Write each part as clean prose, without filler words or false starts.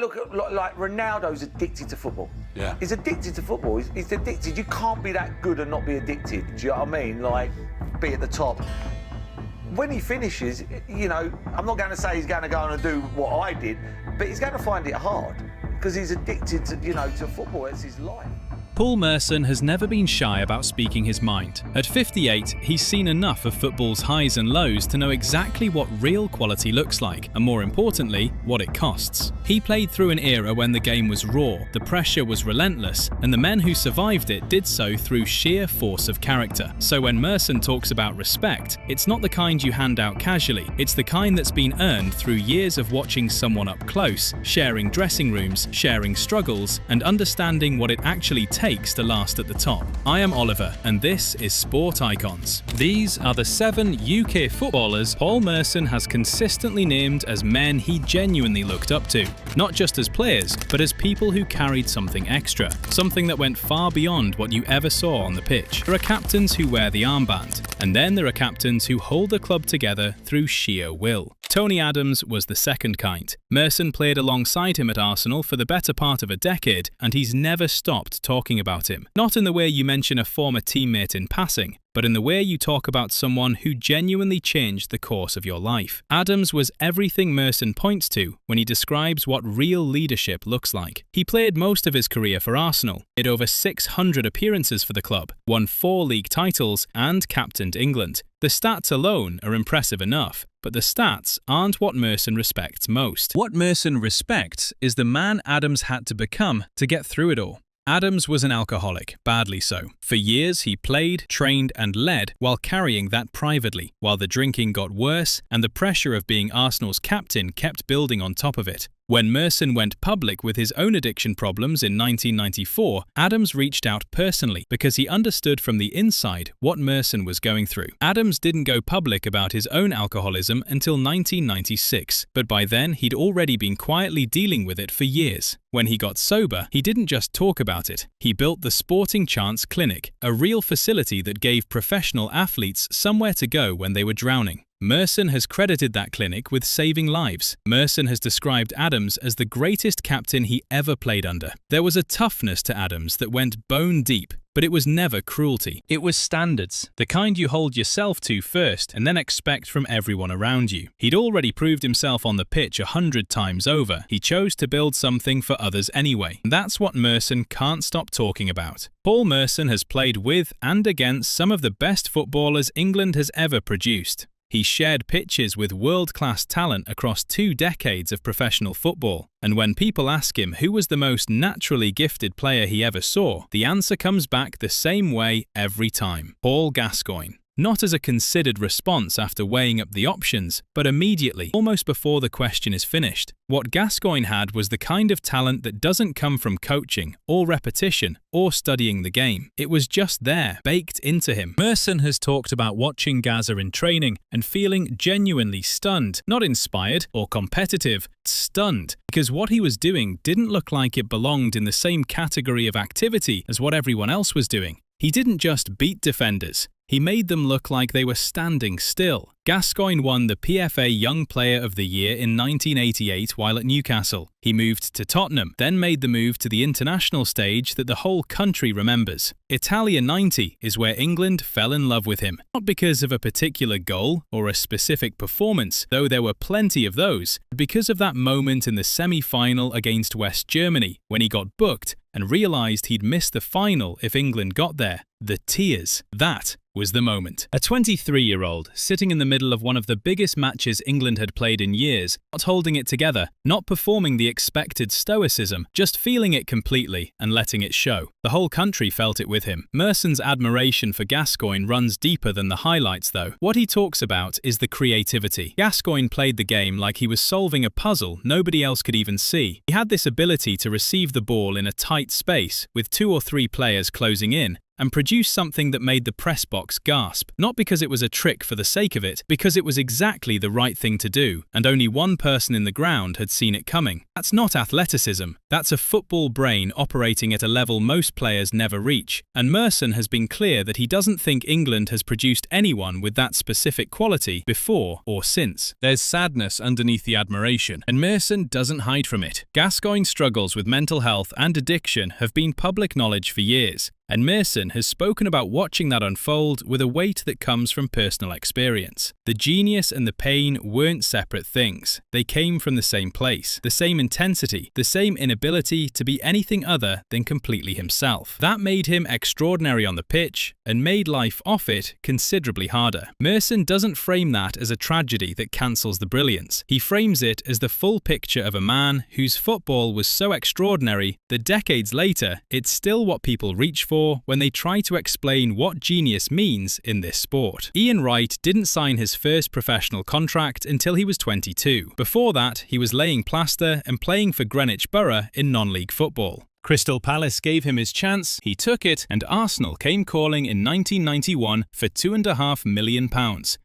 look at like Ronaldo's addicted to football. Yeah. He's addicted to football. He's addicted. You can't be that good and not be addicted. Do you know what I mean? Like, be at the top. When he finishes, you know, I'm not going to say he's going to go on and do what I did, but he's going to find it hard because he's addicted to, you know, to football. It's his life. Paul Merson has never been shy about speaking his mind. At 58, he's seen enough of football's highs and lows to know exactly what real quality looks like, and more importantly, what it costs. He played through an era when the game was raw, the pressure was relentless, and the men who survived it did so through sheer force of character. So when Merson talks about respect, it's not the kind you hand out casually, it's the kind that's been earned through years of watching someone up close, sharing dressing rooms, sharing struggles, and understanding what it actually takes to last at the top. I am Oliver, and this is Sport Icons. These are the 7 UK footballers Paul Merson has consistently named as men he genuinely looked up to. Not just as players, but as people who carried something extra, something that went far beyond what you ever saw on the pitch. There are captains who wear the armband, and then there are captains who hold the club together through sheer will. Tony Adams was the second kind. Merson played alongside him at Arsenal for the better part of a decade, and he's never stopped talking about him. Not in the way you mention a former teammate in passing, but in the way you talk about someone who genuinely changed the course of your life. Adams was everything Merson points to when he describes what real leadership looks like. He played most of his career for Arsenal, did over 600 appearances for the club, won 4 league titles, and captained England. The stats alone are impressive enough, but the stats aren't what Merson respects most. What Merson respects is the man Adams had to become to get through it all. Adams was an alcoholic, badly so. For years he played, trained and led while carrying that privately, while the drinking got worse and the pressure of being Arsenal's captain kept building on top of it. When Merson went public with his own addiction problems in 1994, Adams reached out personally because he understood from the inside what Merson was going through. Adams didn't go public about his own alcoholism until 1996, but by then he'd already been quietly dealing with it for years. When he got sober, he didn't just talk about it. He built the Sporting Chance Clinic, a real facility that gave professional athletes somewhere to go when they were drowning. Merson has credited that clinic with saving lives. Merson has described Adams as the greatest captain he ever played under. There was a toughness to Adams that went bone deep, but it was never cruelty. It was standards, the kind you hold yourself to first and then expect from everyone around you. He'd already proved himself on the pitch 100 times over. He chose to build something for others anyway. That's what Merson can't stop talking about. Paul Merson has played with and against some of the best footballers England has ever produced. He shared pitches with world-class talent across 2 decades of professional football, and when people ask him who was the most naturally gifted player he ever saw, the answer comes back the same way every time: Paul Gascoigne. Not as a considered response after weighing up the options, but immediately, almost before the question is finished. What Gascoigne had was the kind of talent that doesn't come from coaching, or repetition, or studying the game. It was just there, baked into him. Merson has talked about watching Gazza in training and feeling genuinely stunned, not inspired or competitive, stunned, because what he was doing didn't look like it belonged in the same category of activity as what everyone else was doing. He didn't just beat defenders, he made them look like they were standing still. Gascoigne won the PFA Young Player of the Year in 1988 while at Newcastle. He moved to Tottenham, then made the move to the international stage that the whole country remembers. Italia 90 is where England fell in love with him. Not because of a particular goal or a specific performance, though there were plenty of those, but because of that moment in the semi-final against West Germany when he got booked and realised he'd miss the final if England got there. The tears. That was the moment. A 23-year-old sitting in the middle of one of the biggest matches England had played in years, not holding it together, not performing the expected stoicism, just feeling it completely and letting it show. The whole country felt it with him. Merson's admiration for Gascoigne runs deeper than the highlights though. What he talks about is the creativity. Gascoigne played the game like he was solving a puzzle nobody else could even see. He had this ability to receive the ball in a tight space with 2 or 3 players closing in, and produced something that made the press box gasp, not because it was a trick for the sake of it, because it was exactly the right thing to do, and only one person in the ground had seen it coming. That's not athleticism, that's a football brain operating at a level most players never reach, and Merson has been clear that he doesn't think England has produced anyone with that specific quality before or since. There's sadness underneath the admiration, and Merson doesn't hide from it. Gascoigne's struggles with mental health and addiction have been public knowledge for years, and Merson has spoken about watching that unfold with a weight that comes from personal experience. The genius and the pain weren't separate things. They came from the same place, the same intensity, the same inability to be anything other than completely himself. That made him extraordinary on the pitch and made life off it considerably harder. Merson doesn't frame that as a tragedy that cancels the brilliance. He frames it as the full picture of a man whose football was so extraordinary that decades later, it's still what people reach for when they try to explain what genius means in this sport. Ian Wright didn't sign his first professional contract until he was 22. Before that, he was laying plaster and playing for Greenwich Borough in non-league football. Crystal Palace gave him his chance, he took it, and Arsenal came calling in 1991 for £2.5 million,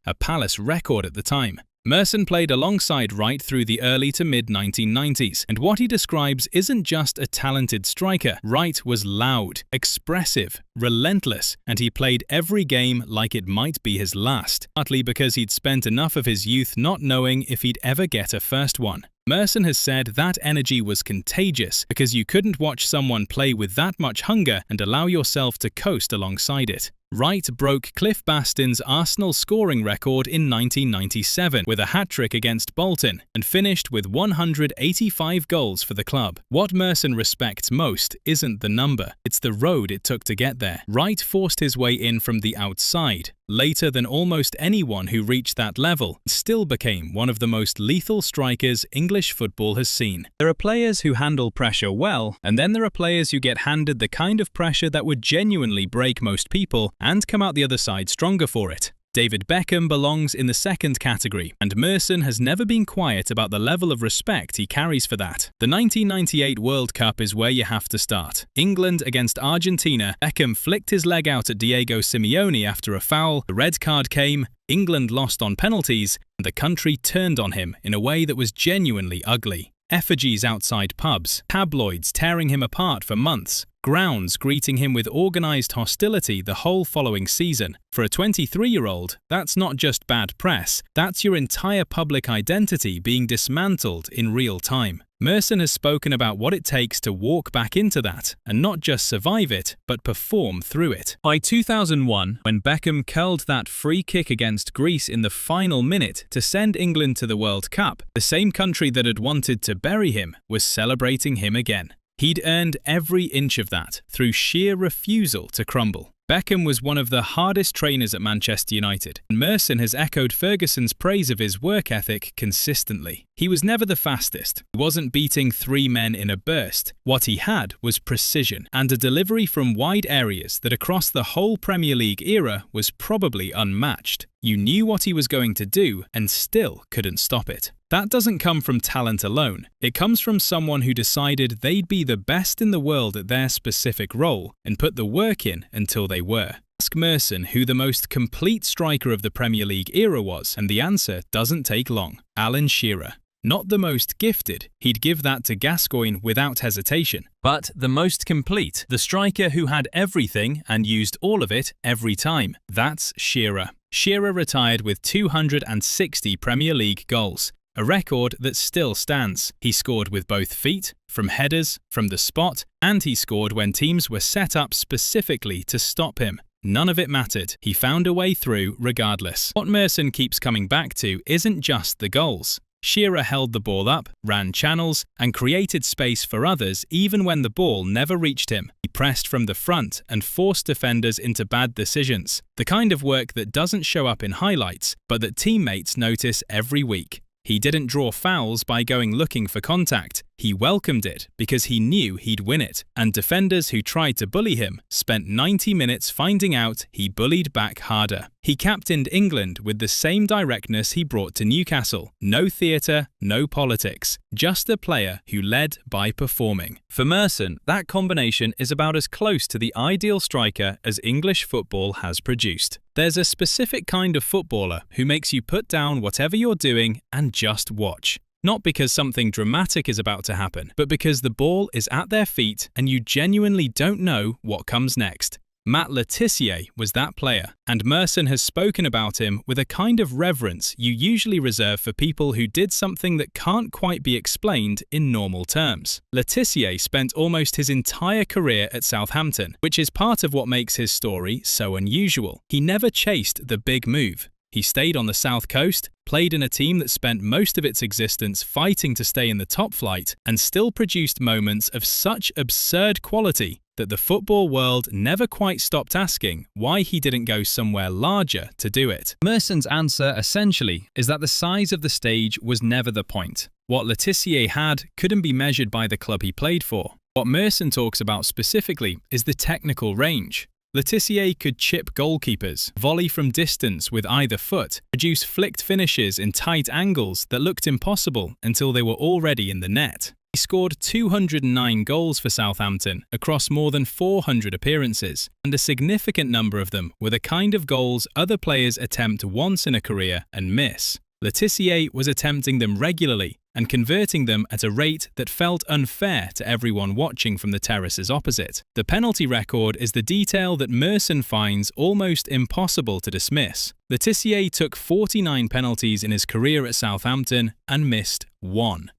a Palace record at the time. Merson played alongside Wright through the early to mid-1990s, and what he describes isn't just a talented striker. Wright was loud, expressive, relentless, and he played every game like it might be his last, partly because he'd spent enough of his youth not knowing if he'd ever get a first one. Merson has said that energy was contagious because you couldn't watch someone play with that much hunger and allow yourself to coast alongside it. Wright broke Cliff Bastin's Arsenal scoring record in 1997 with a hat-trick against Bolton and finished with 185 goals for the club. What Merson respects most isn't the number, it's the road it took to get there. Wright forced his way in from the outside, later than almost anyone who reached that level, still became one of the most lethal strikers English football has seen. There are players who handle pressure well, and then there are players who get handed the kind of pressure that would genuinely break most people and come out the other side stronger for it. David Beckham belongs in the second category, and Merson has never been quiet about the level of respect he carries for that. The 1998 World Cup is where you have to start. England against Argentina, Beckham flicked his leg out at Diego Simeone after a foul, the red card came, England lost on penalties, and the country turned on him in a way that was genuinely ugly. Effigies outside pubs, tabloids tearing him apart for months, grounds greeting him with organised hostility the whole following season. For a 23-year-old, that's not just bad press, that's your entire public identity being dismantled in real time. Merson has spoken about what it takes to walk back into that, and not just survive it, but perform through it. By 2001, when Beckham curled that free kick against Greece in the final minute to send England to the World Cup, the same country that had wanted to bury him was celebrating him again. He'd earned every inch of that through sheer refusal to crumble. Beckham was one of the hardest trainers at Manchester United, and Merson has echoed Ferguson's praise of his work ethic consistently. He was never the fastest. He wasn't beating 3 men in a burst. What he had was precision, and a delivery from wide areas that across the whole Premier League era was probably unmatched. You knew what he was going to do and still couldn't stop it. That doesn't come from talent alone. It comes from someone who decided they'd be the best in the world at their specific role and put the work in until they were. Ask Merson who the most complete striker of the Premier League era was, and the answer doesn't take long. Alan Shearer. Not the most gifted, he'd give that to Gascoigne without hesitation, but the most complete, the striker who had everything and used all of it every time. That's Shearer. Shearer retired with 260 Premier League goals, a record that still stands. He scored with both feet, from headers, from the spot, and he scored when teams were set up specifically to stop him. None of it mattered. He found a way through regardless. What Merson keeps coming back to isn't just the goals. Shearer held the ball up, ran channels, and created space for others even when the ball never reached him. He pressed from the front and forced defenders into bad decisions. The kind of work that doesn't show up in highlights, but that teammates notice every week. He didn't draw fouls by going looking for contact. He welcomed it because he knew he'd win it, and defenders who tried to bully him spent 90 minutes finding out he bullied back harder. He captained England with the same directness he brought to Newcastle. No theatre, no politics, just a player who led by performing. For Merson, that combination is about as close to the ideal striker as English football has produced. There's a specific kind of footballer who makes you put down whatever you're doing and just watch. Not because something dramatic is about to happen, but because the ball is at their feet and you genuinely don't know what comes next. Matt Le Tissier was that player, and Merson has spoken about him with a kind of reverence you usually reserve for people who did something that can't quite be explained in normal terms. Le Tissier spent almost his entire career at Southampton, which is part of what makes his story so unusual. He never chased the big move. He stayed on the south coast, played in a team that spent most of its existence fighting to stay in the top flight, and still produced moments of such absurd quality that the football world never quite stopped asking why he didn't go somewhere larger to do it. Merson's answer, essentially, is that the size of the stage was never the point. What Le Tissier had couldn't be measured by the club he played for. What Merson talks about specifically is the technical range. Le Tissier could chip goalkeepers, volley from distance with either foot, produce flicked finishes in tight angles that looked impossible until they were already in the net. He scored 209 goals for Southampton across more than 400 appearances, and a significant number of them were the kind of goals other players attempt once in a career and miss. Le Tissier was attempting them regularly and converting them at a rate that felt unfair to everyone watching from the terraces opposite. The penalty record is the detail that Merson finds almost impossible to dismiss. Le Tissier took 49 penalties in his career at Southampton and missed one.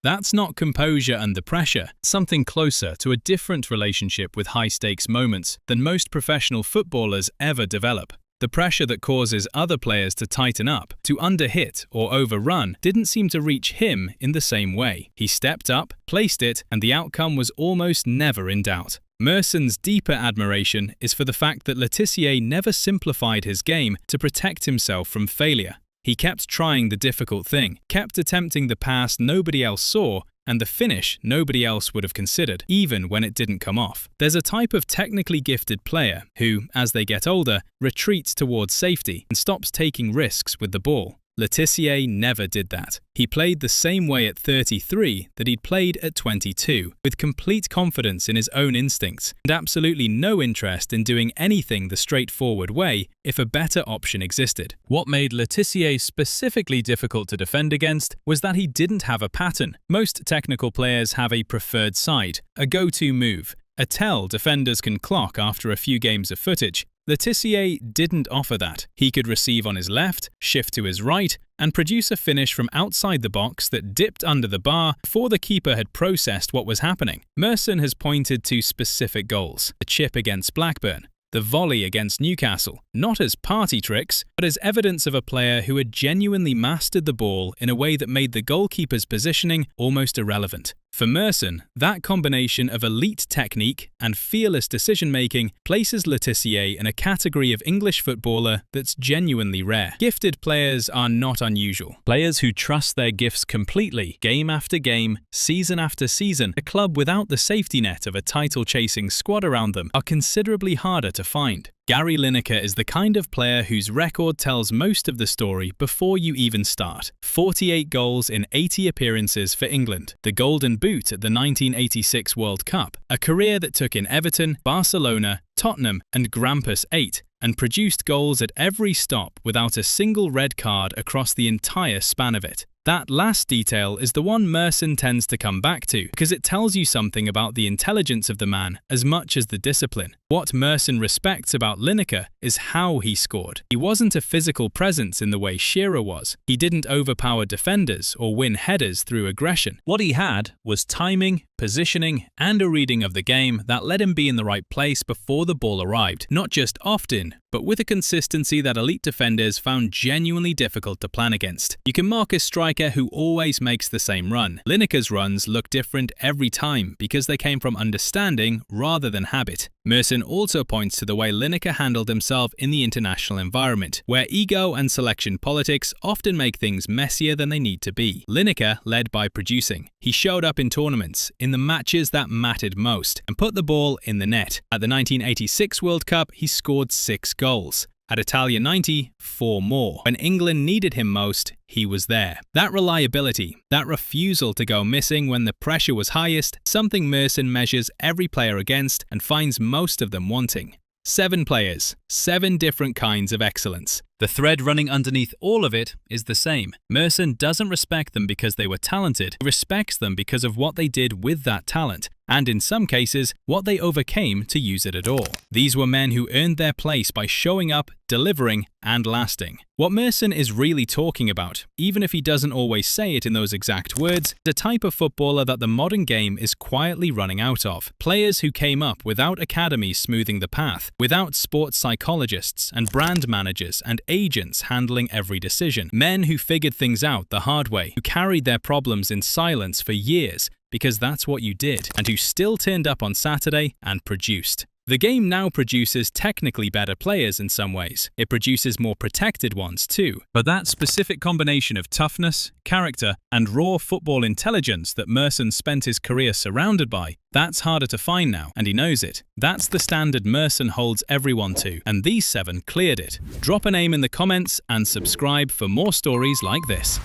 That's not composure under pressure, something closer to a different relationship with high-stakes moments than most professional footballers ever develop. The pressure that causes other players to tighten up, to underhit or overrun, didn't seem to reach him in the same way. He stepped up, placed it, and the outcome was almost never in doubt. Merson's deeper admiration is for the fact that Le Tissier never simplified his game to protect himself from failure. He kept trying the difficult thing, kept attempting the pass nobody else saw, and the finish nobody else would have considered, even when it didn't come off. There's a type of technically gifted player who, as they get older, retreats towards safety and stops taking risks with the ball. Le Tissier never did that. He played the same way at 33 that he'd played at 22, with complete confidence in his own instincts and absolutely no interest in doing anything the straightforward way if a better option existed. What made Le Tissier specifically difficult to defend against was that he didn't have a pattern. Most technical players have a preferred side, a go-to move, a tell defenders can clock after a few games of footage. Le Tissier didn't offer that. He could receive on his left, shift to his right, and produce a finish from outside the box that dipped under the bar before the keeper had processed what was happening. Merson has pointed to specific goals: the chip against Blackburn, the volley against Newcastle, not as party tricks, but as evidence of a player who had genuinely mastered the ball in a way that made the goalkeeper's positioning almost irrelevant. For Merson, that combination of elite technique and fearless decision-making places Le Tissier in a category of English footballer that's genuinely rare. Gifted players are not unusual. Players who trust their gifts completely, game after game, season after season, a club without the safety net of a title-chasing squad around them, are considerably harder to find. Gary Lineker is the kind of player whose record tells most of the story before you even start. 48 goals in 80 appearances for England, the Golden Boot at the 1986 World Cup, a career that took in Everton, Barcelona, Tottenham and Grampus 8, and produced goals at every stop without a single red card across the entire span of it. That last detail is the one Merson tends to come back to because it tells you something about the intelligence of the man as much as the discipline. What Merson respects about Lineker is how he scored. He wasn't a physical presence in the way Shearer was. He didn't overpower defenders or win headers through aggression. What he had was timing, positioning, and a reading of the game that let him be in the right place before the ball arrived, not just often, but with a consistency that elite defenders found genuinely difficult to plan against. You can mark a striker who always makes the same run. Lineker's runs look different every time because they came from understanding rather than habit. Merson also points to the way Lineker handled himself in the international environment, where ego and selection politics often make things messier than they need to be. Lineker led by producing. He showed up in tournaments, in the matches that mattered most, and put the ball in the net. At the 1986 World Cup, he scored 6 goals. At Italia 90, 4 more. When England needed him most, he was there. That reliability, that refusal to go missing when the pressure was highest, something Merson measures every player against and finds most of them wanting. 7 players, 7 different kinds of excellence. The thread running underneath all of it is the same. Merson doesn't respect them because they were talented, he respects them because of what they did with that talent, and in some cases, what they overcame to use it at all. These were men who earned their place by showing up, delivering, and lasting. What Merson is really talking about, even if he doesn't always say it in those exact words, is a type of footballer that the modern game is quietly running out of. Players who came up without academies smoothing the path, without sports psychologists and brand managers and agents handling every decision. Men who figured things out the hard way, who carried their problems in silence for years, because that's what you did, and who still turned up on Saturday and produced. The game now produces technically better players in some ways. It produces more protected ones too. But that specific combination of toughness, character, and raw football intelligence that Merson spent his career surrounded by, that's harder to find now, and he knows it. That's the standard Merson holds everyone to, and these 7 cleared it. Drop a name in the comments and subscribe for more stories like this.